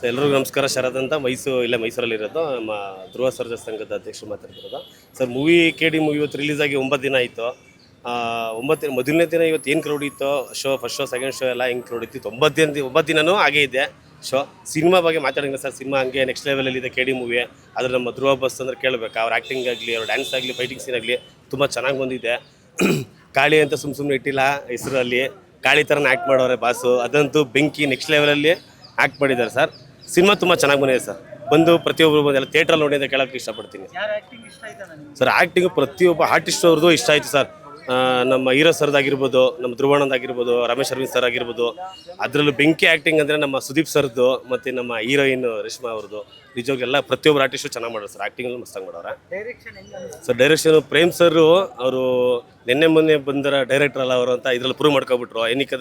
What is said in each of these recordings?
So ಎಲ್ರಿಗೂ ನಮಸ್ಕಾರ. ಶರತ್ ಅಂತ ಮೈಸೂರಲ್ಲಿರೋದು. ನಮ್ಮ ಧ್ರುವ ಸರ್ಜಾ ಸಂಘದ ಅಧ್ಯಕ್ಷರು ಮಾತಾಡ್ತಿರೋದು. ಸರ್ ಮೂವಿ KD ಮೂವಿ ಇವತ್ತು ರಿಲೀಸ್ ಆಗಿ 9 ದಿನ ಆಯಿತು. 9 ಮೊದಲನೇ ದಿನ ಇವತ್ತು ಏನು ಕ್ರೌಡ್ ಇತ್ತು, ಫಸ್ಟ್ ಶೋ ಸೆಕೆಂಡ್ ಶೋ ಎಲ್ಲ ಹೆಂಗೆ ಕ್ರೌಡ್ ಇತ್ತು. 9 ದಿನವೂ ಹಾಗೇ ಇದೆ ಶೋ. ಸಿನಿಮಾ ಬಗ್ಗೆ ಮಾತಾಡಿಲ್ಲ ಸರ್. ಸಿನಿಮಾ ಹಂಗೆ ನೆಕ್ಸ್ಟ್ ಲೆವೆಲಲ್ಲಿದೆ KD ಮೂವಿ. ಆದರೆ ನಮ್ಮ ಧ್ರುವ ಬಸ್ ಅಂದ್ರೆ ಕೇಳಬೇಕು. ಅವ್ರ ಆ್ಯಕ್ಟಿಂಗ್ ಆಗಲಿ, ಅವ್ರ ಡ್ಯಾನ್ಸ್ ಆಗಲಿ, ಫೈಟಿಂಗ್ ಸೀನ್ ಆಗಲಿ ತುಂಬ ಚೆನ್ನಾಗಿ ಬಂದಿದೆ. ಕಾಳಿ ಅಂತ ಸುಮ್ಮನೆ ಇಟ್ಟಿಲ್ಲ ಹೆಸರಲ್ಲಿ, ಕಾಳಿ ಥರನ ಆ್ಯಕ್ಟ್ ಮಾಡೋರೆ ಬಾಸು. ಅದಂತೂ ಬೆಂಕಿ ನೆಕ್ಸ್ಟ್ ಲೆವೆಲಲ್ಲಿ ಆ್ಯಕ್ಟ್ ಮಾಡಿದ್ದಾರೆ ಸರ್. ಸಿನಿಮಾ ತುಂಬ ಚೆನ್ನಾಗಿ ಬಂದಿದೆ ಸರ್. ಪ್ರತಿಯೊಬ್ಬರು ಬಂದು ಎಲ್ಲ ಥಿಯೇಟ್ರಲ್ಲಿ ನೋಡಿ ಅಂತ ಕೇಳೋಕ್ಕೆ ಇಷ್ಟಪಡ್ತೀನಿ ಸರ್. ಆ್ಯಕ್ಟಿಂಗು ಪ್ರತಿಯೊಬ್ಬ ಆರ್ಟಿಸ್ಟ್ ಅವ್ರದ್ದು ಇಷ್ಟ ಆಯಿತು ಸರ್. ನಮ್ಮ ಹೀರೋ ಸರ್ದಾಗಿರ್ಬೋದು, ನಮ್ಮ ಧ್ರುವಣ್ಣಂದಾಗಿರ್ಬೋದು, ರಮೇಶ್ ಅರವಿಂದ್ ಸರ್ ಆಗಿರ್ಬೋದು. ಅದರಲ್ಲೂ ಬೆಂಕಿ ಆ್ಯಕ್ಟಿಂಗ್ ಅಂದರೆ ನಮ್ಮ ಸುದೀಪ್ ಸರ್ದು ಮತ್ತು ನಮ್ಮ ಹೀರೋಯಿನ್ ರೇಷ್ಮಾ ಅವ್ರದ್ದು. ನಿಜವಾಗ್ಲೂ ಎಲ್ಲ ಪ್ರತಿಯೊಬ್ಬರು ಆರ್ಟಿಸ್ಟು ಚೆನ್ನಾಗಿ ಮಾಡೋರು ಸರ್. ಆ್ಯಕ್ಟಿಂಗ್ ಮಸ್ತಾಗಿ ಮಾಡೋರೆ ಸರ್. ಡೈರೆಕ್ಷನು ಪ್ರೇಮ್ ಸರ್ ಅವರು ಮೊನ್ನೆ ಬಂದರ ಡೈರೆಕ್ಟರ್ ಅಲ್ಲ ಅವರು ಅಂತ ಇದರಲ್ಲಿ ಪ್ರೂವ್ ಮಾಡ್ಕೊಬಿಟ್ರು. ಏನಕ್ಕೆ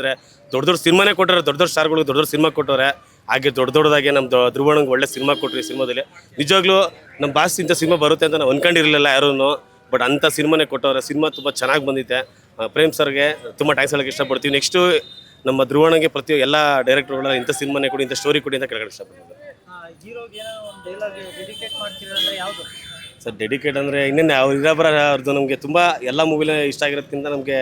ದೊಡ್ಡ ಸಿನಿಮಾನೇ ಕೊಟ್ಟರೆ, ದೊಡ್ಡ ಸ್ಟಾರ್ಗಳು ದೊಡ್ಡ ಸಿನಿಮಾ ಕೊಟ್ಟವ್ರೆ. ಹಾಗೆ ದೊಡ್ಡದಾಗೆ ನಮ್ಮ ಧ್ರುವಣ್ಣಂಗೆ ಒಳ್ಳೆ ಸಿನಿಮಾ ಕೊಟ್ಟರು. ಸಿನಿಮಾದಲ್ಲಿ ನಿಜವಾಗ್ಲೂ ನಮ್ಮ ಬಾಸ್ ಇಂಥ ಸಿನಿಮಾ ಬರುತ್ತೆ ಅಂತ ನಾವು ಅನ್ಕೊಂಡಿರಲಿಲ್ಲ ಯಾರೂ. ಬಟ್ ಅಂಥ ಸಿನಿಮಾನೇ ಕೊಟ್ಟವ್ರೆ. ಸಿನಿಮಾ ತುಂಬ ಚೆನ್ನಾಗಿ ಬಂದಿದೆ. ಪ್ರೇಮ್ ಸರ್ಗೆ ತುಂಬ ಟ್ಯಾಂಕ್ಸ್ ಹೇಳೋಕ್ಕೆ ಇಷ್ಟಪಡ್ತೀವಿ. ನೆಕ್ಸ್ಟು ನಮ್ಮ ಧ್ರುವಣ್ಣಗೆ ಎಲ್ಲ ಡೈರೆಕ್ಟರ್ಗಳ ಇಂಥ ಸಿನಿಮಾನೇ ಕೊಡಿ, ಇಂಥ ಸ್ಟೋರಿ ಕೊಡಿ ಅಂತ ಕೇಳೋಕ್ಕೆ ಇಷ್ಟಪಡ್ತೀವಿ ಸರ್. ಡೆಡಿಕೇಟ್ ಅಂದರೆ ಇನ್ನೇನು ಅವ್ರದ್ದು ನಮಗೆ ತುಂಬ ಎಲ್ಲ ಮೂವಿಲೇ ಇಷ್ಟ ಆಗಿರೋದಕ್ಕಿಂತ ನಮಗೆ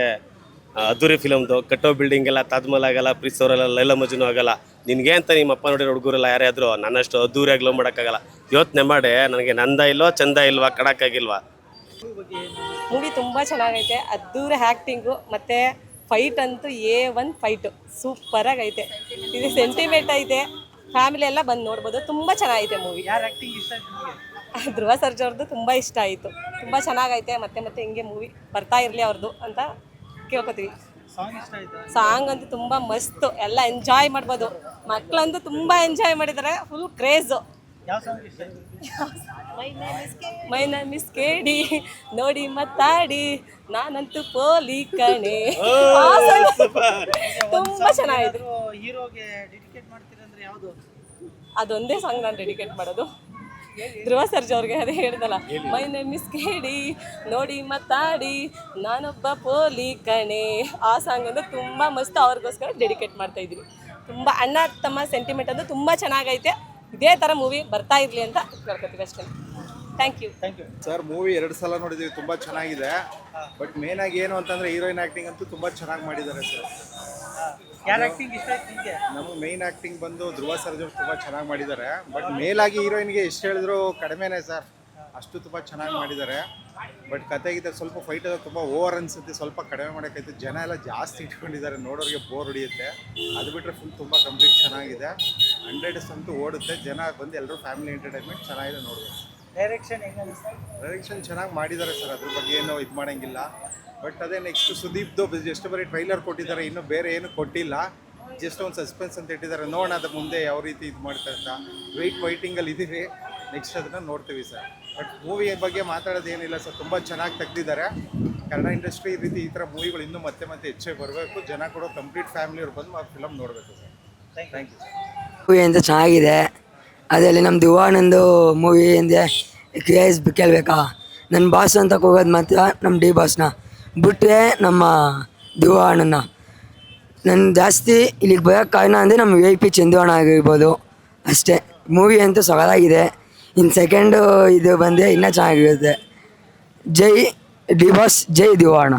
ಅದ್ದೂರಿ ಫಿಲಮ್ದು ಕಟ್ಟೋ ಬಿಲ್ಡಿಂಗ್ ಎಲ್ಲ, ತಾಜ್ಮಹಲ್ ಆಗಲ್ಲ, ಪ್ರೀತ್ ಅವರೆಲ್ಲ, ಲೈಲಾ ಮಜ್ನು ಆಗಲ್ಲ. ನಿನಗೆ ಅಂತ ನಿಮ್ಮ ಅಪ್ಪ ನೋಡಿರೋ ಹುಡುಗರೆಲ್ಲ ಯಾರೇ ಆದರೂ ನನ್ನಷ್ಟು ಅದ್ದೂರಿಯಾಗಿ ಲವ್ ಮಾಡೋಕ್ಕಾಗಲ್ಲ. ಯೋಚನೆ ಮಾಡಿ ನನಗೆ ನಂದ ಇಲ್ವಾ, ಚಂದ ಇಲ್ವಾ, ಕಡಕ್ಕಾಗಿಲ್ವಾ. ಮೂವಿ ತುಂಬ ಚೆನ್ನಾಗೈತೆ. ಅದ್ದೂರಿ ಆ್ಯಕ್ಟಿಂಗು ಮತ್ತು ಫೈಟ್ ಅಂತೂ A1 ಫೈಟು ಸೂಪರಾಗಿ ಐತೆ. ಇದು ಸೆಂಟಿಮೆಂಟ್ ಐತೆ. ಫ್ಯಾಮಿಲಿ ಎಲ್ಲ ಬಂದು ನೋಡ್ಬೋದು. ತುಂಬ ಚೆನ್ನಾಗೈತೆ ಮೂವಿ. ಧ್ರುವ ಸರ್ಜಾ ಅವ್ರದ್ದು ತುಂಬ ಇಷ್ಟ ಆಯಿತು. ತುಂಬ ಚೆನ್ನಾಗೈತೆ. ಮತ್ತೆ ಹಿಂಗೆ ಮೂವಿ ಬರ್ತಾ ಇರಲಿ ಅವ್ರದ್ದು ಅಂತ ಕೇಳ್ಕೊತೀವಿ. ಸಾಂಗ್ ಅಂತೂ ತುಂಬ ಮಸ್ತು. ಎಲ್ಲ ಎಂಜಾಯ್ ಮಾಡ್ಬೋದು. ಮಕ್ಕಳಂತೂ ತುಂಬ ಎಂಜಾಯ್ ಮಾಡಿದ್ದಾರೆ. Full craze. My name is KD, ನೋಡಿ ಮಾತಾಡಿ, ನಾನಂತೂ ಪೋಲಿ ಕಣೆ. ತುಂಬ ಚೆನ್ನಾಗಿದೆ. ಅದೊಂದೇ ಸಾಂಗ್ ನಾನು ಡೆಡಿಕೇಟ್ ಮಾಡೋದು ಧ್ರುವ ಸರ್ಜಾ ಅವ್ರಿಗೆ. ಅದೇ ಹೇಳ್ದಲ್ಲ, ಮೈ ನೇಮ್ ಇಸ್ KD, ನೋಡಿ ಮಾತಾಡಿ, ನಾನೊಬ್ಬ ಪೋಲಿ ಕಣೆ. ಆ ಸಾಂಗ್ ಅಂದ್ರೆ ತುಂಬ ಮಸ್ತ್. ಅವ್ರಿಗೋಸ್ಕರ ಡೆಡಿಕೇಟ್ ಮಾಡ್ತಾ ಇದ್ದೀವಿ. ತುಂಬ ಅಣ್ಣ ತಮ್ಮ ಸೆಂಟಿಮೆಂಟ್ ಅಂದ್ರೆ ತುಂಬ ಚೆನ್ನಾಗೈತೆ. ಇದೇ ಥರ ಮೂವಿ ಬರ್ತಾ ಇರಲಿ ಅಂತ ಕೇಳ್ಕೊತೀವಿ ಅಷ್ಟೇ. Thank you sir. ಮೂವಿ 2 ಸಲ ನೋಡಿದ್ದೀವಿ, ತುಂಬ ಚೆನ್ನಾಗಿದೆ. ಬಟ್ ಮೇನ್ ಆಗಿ ಏನು ಅಂತಂದರೆ ಹೀರೋಯಿನ್ ಆ್ಯಕ್ಟಿಂಗ್ ಅಂತೂ ತುಂಬ ಚೆನ್ನಾಗಿ ಮಾಡಿದ್ದಾರೆ ಸರ್. ನಮಗೆ ಮೇನ್ ಆ್ಯಕ್ಟಿಂಗ್ ಬಂದು ಧ್ರುವ ಸರ್ಜಾ ತುಂಬ ಚೆನ್ನಾಗಿ ಮಾಡಿದ್ದಾರೆ. ಬಟ್ ಮೇಲಾಗಿ ಹೀರೋಯಿನ್ಗೆ ಎಷ್ಟು ಹೇಳಿದ್ರು ಕಡಿಮೆನೇ ಸರ್. ಅಷ್ಟು ತುಂಬ ಚೆನ್ನಾಗಿ ಮಾಡಿದ್ದಾರೆ. ಬಟ್ ಕತೆಗಿದೆ ಸ್ವಲ್ಪ ಫೈಟ್ ಅದು ತುಂಬ ಓವರ್ ಅನಿಸುತ್ತೆ. ಸ್ವಲ್ಪ ಕಡಿಮೆ ಮಾಡೋಕ್ಕೈತೆ. ಜನ ಎಲ್ಲ ಜಾಸ್ತಿ ಇಟ್ಕೊಂಡಿದ್ದಾರೆ, ನೋಡೋರಿಗೆ ಬೋರ್ ಹೊಡಿಯುತ್ತೆ. ಅದು ಬಿಟ್ಟರೆ ಫುಲ್ ತುಂಬ ಕಂಪ್ಲೀಟ್ ಚೆನ್ನಾಗಿದೆ. 100 ಅಂತೂ ಓಡುತ್ತೆ. ಜನ ಬಂದು ಎಲ್ಲರೂ ಫ್ಯಾಮಿಲಿ ಎಂಟರ್ಟೈನ್ಮೆಂಟ್ ಚೆನ್ನಾಗಿದೆ, ನೋಡ್ಬೇಕು. ಡೈರೆಕ್ಷನ್ ಚೆನ್ನಾಗಿ ಮಾಡಿದ್ದಾರೆ ಸರ್. ಅದ್ರ ಬಗ್ಗೆ ಏನು ಇದು ಮಾಡೋಂಗಿಲ್ಲ. ಬಟ್ ಅದೇ ನೆಕ್ಸ್ಟ್ ಸುದೀಪ್ದು ಜಸ್ಟ್ ಬರೀ ಟ್ರೈಲರ್ ಕೊಟ್ಟಿದ್ದಾರೆ, ಇನ್ನೂ ಬೇರೆ ಏನು ಕೊಟ್ಟಿಲ್ಲ. ಜಸ್ಟ್ ಒಂದು ಸಸ್ಪೆನ್ಸ್ ಅಂತ ಇಟ್ಟಿದ್ದಾರೆ. ನೋಡೋಣ ಅದು ಮುಂದೆ ಯಾವ ರೀತಿ ಇದು ಮಾಡ್ತಾರೆ ಅಂತ ವೈಟಿಂಗಲ್ಲಿ ಇದ್ದೀವಿ. ನೆಕ್ಸ್ಟ್ ಅದನ್ನು ನೋಡ್ತೀವಿ ಸರ್. ಬಟ್ ಮೂವಿ ಬಗ್ಗೆ ಮಾತಾಡೋದು ಏನಿಲ್ಲ ಸರ್. ತುಂಬ ಚೆನ್ನಾಗಿ ತೆಗ್ದಿದ್ದಾರೆ. ಕನ್ನಡ ಇಂಡಸ್ಟ್ರಿ ಈ ಥರ ಮೂವಿಗಳು ಇನ್ನೂ ಮತ್ತೆ ಹೆಚ್ಚಾಗಿ ಬರಬೇಕು. ಜನ ಕೂಡ ಕಂಪ್ಲೀಟ್ ಫ್ಯಾಮಿಲಿಯವ್ರು ಬಂದು ಆ ಫಿಲಮ್ ನೋಡಬೇಕು sir. Thank you sir. Movie ಅಂತ ಚೆನ್ನಾಗಿದೆ. ಅದರಲ್ಲಿ ನಮ್ಮ ಧ್ರುವಣ್ಣಂದು ಮೂವಿ ಅಂದರೆ ಕ್ರೇಜ್ ಕೇಳಬೇಕಾ. ನನ್ನ ಬಾಸ್ ಅಂತ ಹೋಗೋದು ಮಾತ್ರ ನಮ್ಮ ಡಿ ಬಾಸ್ನ ಬಿಟ್ಟರೆ ನಮ್ಮ ಧ್ರುವಣ್ಣನ. ನನ್ನ ಜಾಸ್ತಿ ಇಲ್ಲಿಗೆ ಬರೋಕ್ಕೆ ಕಾರಣ ಅಂದರೆ ನಮ್ಮ VIP ಚಂದ್ರಣ್ಣ ಆಗಿರ್ಬೋದು ಅಷ್ಟೇ. ಮೂವಿ ಅಂತೂ ಸೊಗದಾಗಿದೆ. ಇನ್ನು ಸೆಕೆಂಡು ಇದು ಬಂದರೆ ಇನ್ನೂ ಚೆನ್ನಾಗಿರುತ್ತೆ. ಜೈ ಡಿ ಬಾಸ್, ಜೈ ಧ್ರುವಣ್ಣ.